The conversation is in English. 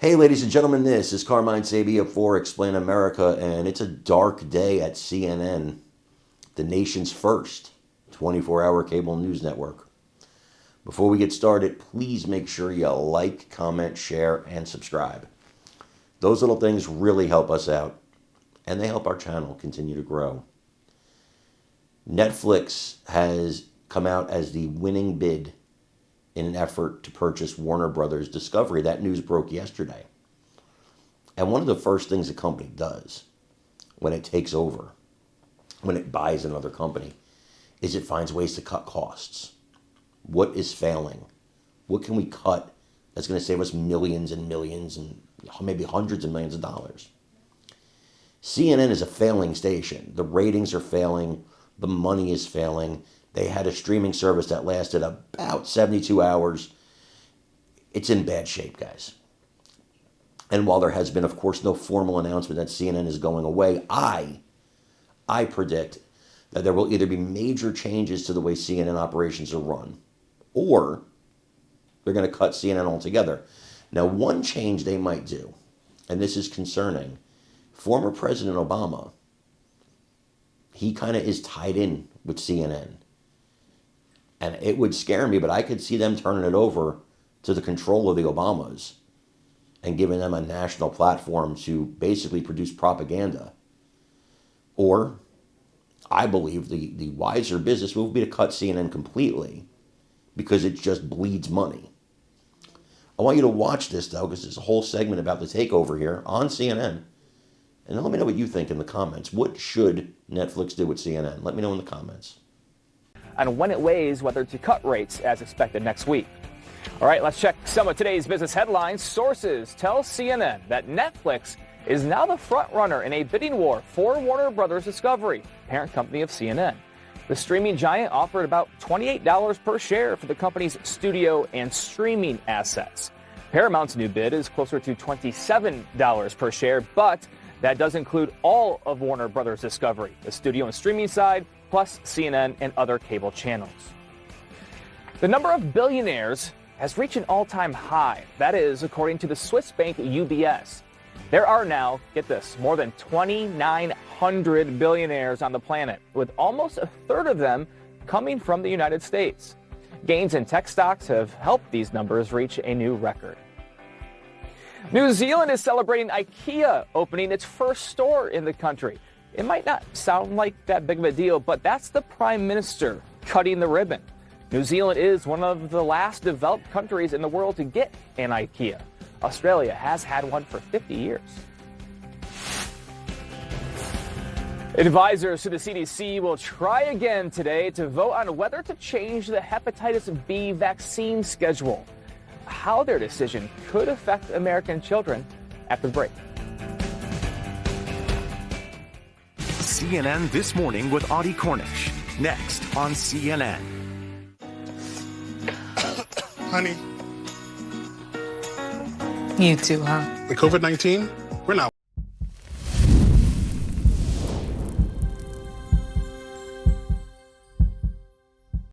Hey, ladies and gentlemen, this is Carmine Sabia for Explain America, and it's a dark day at CNN, the nation's first 24-hour cable news network. Before we get started, please make sure you like, comment, share, and subscribe. Those little things really help us out, and they help our channel continue to grow. Netflix has come out as the winning bid in an effort to purchase Warner Brothers Discovery. That news broke yesterday. And one of the first things a company does when it takes over, when it buys another company, is it finds ways to cut costs. What is failing? What can we cut that's going to save us millions and millions and maybe hundreds of millions of dollars? CNN is a failing station. The ratings are failing. The money is failing. They had a streaming service that lasted about 72 hours. It's in bad shape, guys. And while there has been, of course, no formal announcement that CNN is going away, I predict that there will either be major changes to the way CNN operations are run, or they're going to cut CNN altogether. Now, one change they might do, and this is concerning, former President Obama, he kind of is tied in with CNN. And it would scare me, but I could see them turning it over to the control of the Obamas and giving them a national platform to basically produce propaganda. Or, I believe the wiser business move would be to cut CNN completely because it just bleeds money. I want you to watch this, though, because there's a whole segment about the takeover here on CNN. And let me know what you think in the comments. What should Netflix do with CNN? Let me know in the comments. And when it weighs whether to cut rates as expected next week. All right, let's check some of today's business headlines. Sources tell CNN that Netflix is now the front runner in a bidding war for Warner Brothers Discovery, parent company of CNN. The streaming giant offered about $28 per share for the company's studio and streaming assets. Paramount's new bid is closer to $27 per share, but that does include all of Warner Brothers Discovery, the studio and streaming side, plus CNN and other cable channels. The number of billionaires has reached an all-time high. That is, according to the Swiss bank UBS. There are now, get this, more than 2,900 billionaires on the planet, with almost a third of them coming from the United States. Gains in tech stocks have helped these numbers reach a new record. New Zealand is celebrating IKEA opening its first store in the country. It might not sound like that big of a deal, but that's the Prime Minister cutting the ribbon. New Zealand is one of the last developed countries in the world to get an IKEA. Australia has had one for 50 years. Advisors to the CDC will try again today to vote on whether to change the hepatitis B vaccine schedule. How their decision could affect American children after the break. CNN This Morning with Audie Cornish. Next on CNN. Honey. You too, huh? The COVID-19, we're not